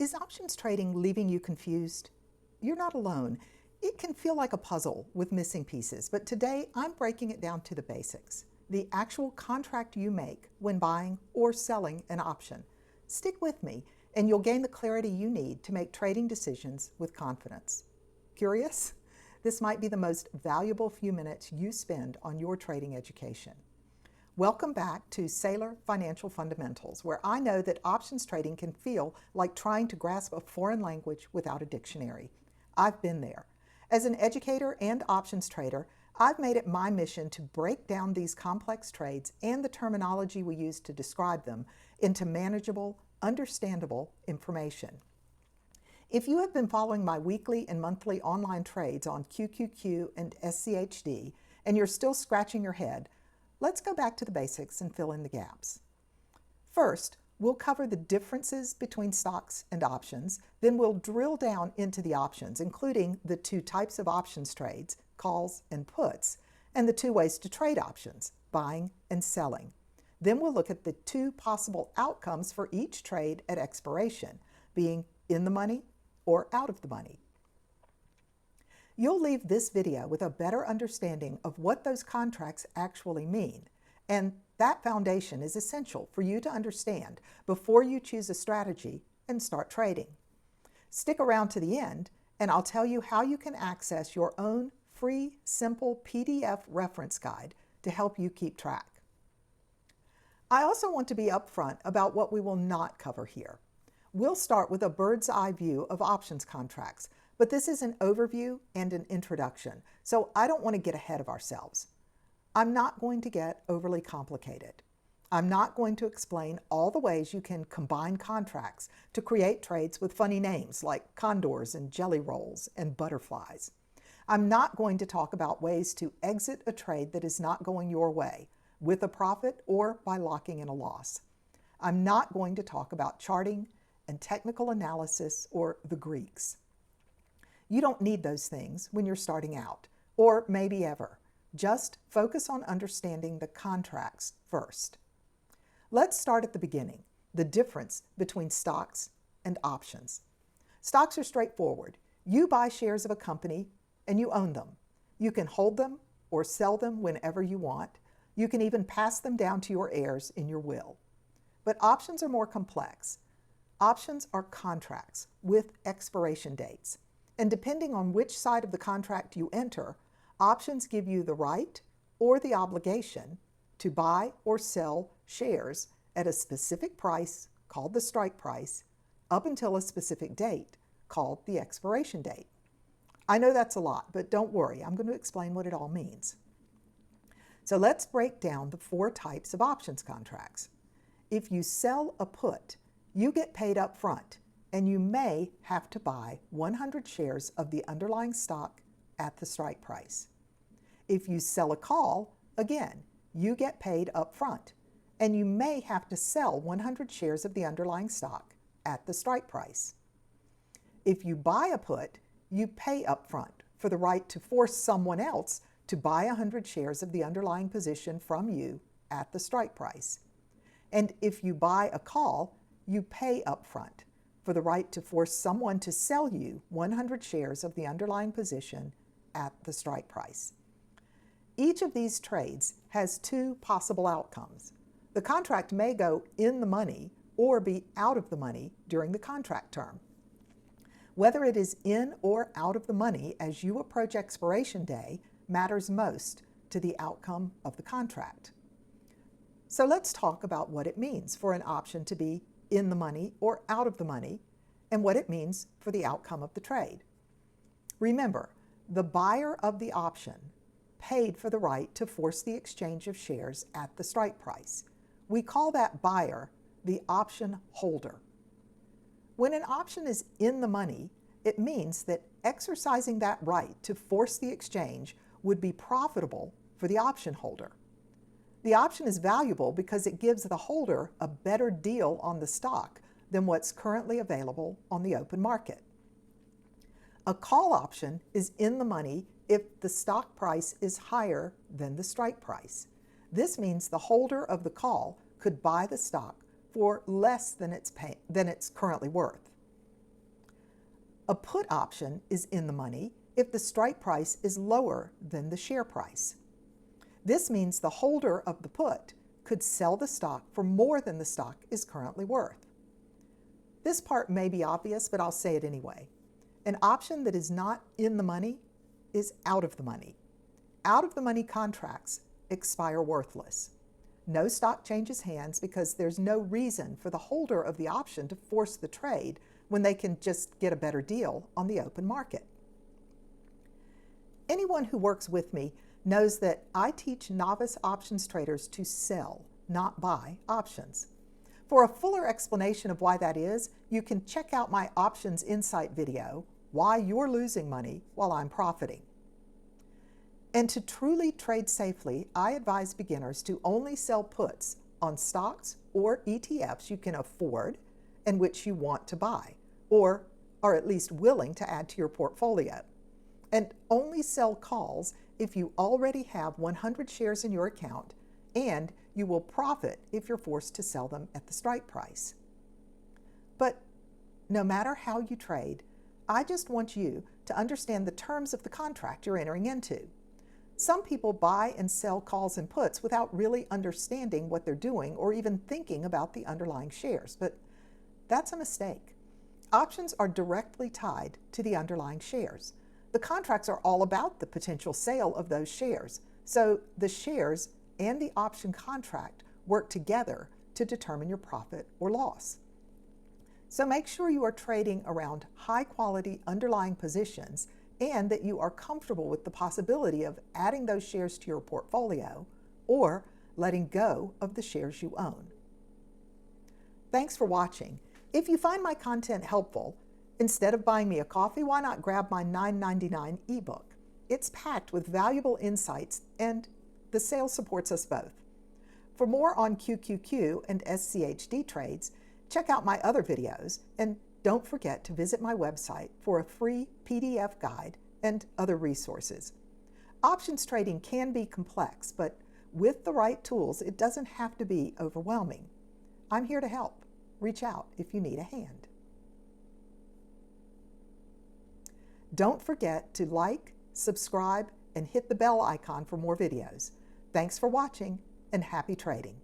Is options trading leaving you confused? You're not alone. It can feel like a puzzle with missing pieces, but today I'm breaking it down to the basics. The actual contract you make when buying or selling an option. Stick with me and you'll gain the clarity you need to make trading decisions with confidence. Curious? This might be the most valuable few minutes you spend on your trading education. Welcome back to Saylor Financial Fundamentals, where I know that options trading can feel like trying to grasp a foreign language without a dictionary. I've been there. As an educator and options trader, I've made it my mission to break down these complex trades and the terminology we use to describe them into manageable, understandable information. If you have been following my weekly and monthly online trades on QQQ and SCHD, and you're still scratching your head, let's go back to the basics and fill in the gaps. First, we'll cover the differences between stocks and options. Then we'll drill down into the options, including the two types of options trades, calls and puts, and the two ways to trade options, buying and selling. Then we'll look at the two possible outcomes for each trade at expiration, being in the money or out of the money. You'll leave this video with a better understanding of what those contracts actually mean, and that foundation is essential for you to understand before you choose a strategy and start trading. Stick around to the end, and I'll tell you how you can access your own free, simple PDF reference guide to help you keep track. I also want to be upfront about what we will not cover here. We'll start with a bird's eye view of options contracts, but this is an overview and an introduction, so I don't want to get ahead of ourselves. I'm not going to get overly complicated. I'm not going to explain all the ways you can combine contracts to create trades with funny names like condors and jelly rolls and butterflies. I'm not going to talk about ways to exit a trade that is not going your way, with a profit or by locking in a loss. I'm not going to talk about charting and technical analysis or the Greeks. You don't need those things when you're starting out, or maybe ever. Just focus on understanding the contracts first. Let's start at the beginning, the difference between stocks and options. Stocks are straightforward. You buy shares of a company and you own them. You can hold them or sell them whenever you want. You can even pass them down to your heirs in your will. But options are more complex. Options are contracts with expiration dates. And depending on which side of the contract you enter, options give you the right or the obligation to buy or sell shares at a specific price, called the strike price, up until a specific date, called the expiration date. I know that's a lot, but don't worry, I'm going to explain what it all means. So let's break down the four types of options contracts. If you sell a put, you get paid up front, and you may have to buy 100 shares of the underlying stock at the strike price. If you sell a call, again, you get paid up front, and you may have to sell 100 shares of the underlying stock at the strike price. If you buy a put, you pay up front for the right to force someone else to buy 100 shares of the underlying position from you at the strike price. And if you buy a call, you pay up front for the right to force someone to sell you 100 shares of the underlying position at the strike price. Each of these trades has two possible outcomes. The contract may go in the money or be out of the money during the contract term. Whether it is in or out of the money as you approach expiration day matters most to the outcome of the contract. So let's talk about what it means for an option to be in the money or out of the money, and what it means for the outcome of the trade. Remember, the buyer of the option paid for the right to force the exchange of shares at the strike price. We call that buyer the option holder. When an option is in the money, it means that exercising that right to force the exchange would be profitable for the option holder. The option is valuable because it gives the holder a better deal on the stock than what's currently available on the open market. A call option is in the money if the stock price is higher than the strike price. This means the holder of the call could buy the stock for less than it's currently worth. A put option is in the money if the strike price is lower than the share price. This means the holder of the put could sell the stock for more than the stock is currently worth. This part may be obvious, but I'll say it anyway. An option that is not in the money is out of the money. Out of the money contracts expire worthless. No stock changes hands because there's no reason for the holder of the option to force the trade when they can just get a better deal on the open market. Anyone who works with me knows that I teach novice options traders to sell, not buy options. For a fuller explanation of why that is, you can check out my Options Insight video, Why You're Losing Money While I'm Profiting. And to truly trade safely, I advise beginners to only sell puts on stocks or ETFs you can afford and which you want to buy, or are at least willing to add to your portfolio. And only sell calls if you already have 100 shares in your account and you will profit if you're forced to sell them at the strike price. But no matter how you trade, I just want you to understand the terms of the contract you're entering into. Some people buy and sell calls and puts without really understanding what they're doing or even thinking about the underlying shares, but that's a mistake. Options are directly tied to the underlying shares. The contracts are all about the potential sale of those shares, so the shares and the option contract work together to determine your profit or loss. So make sure you are trading around high-quality underlying positions and that you are comfortable with the possibility of adding those shares to your portfolio or letting go of the shares you own. Thanks for watching. If you find my content helpful, instead of buying me a coffee, why not grab my $9.99 ebook? It's packed with valuable insights and the sale supports us both. For more on QQQ and SCHD trades, check out my other videos and don't forget to visit my website for a free PDF guide and other resources. Options trading can be complex, but with the right tools, it doesn't have to be overwhelming. I'm here to help. Reach out if you need a hand. Don't forget to like, subscribe, and hit the bell icon for more videos. Thanks for watching and happy trading.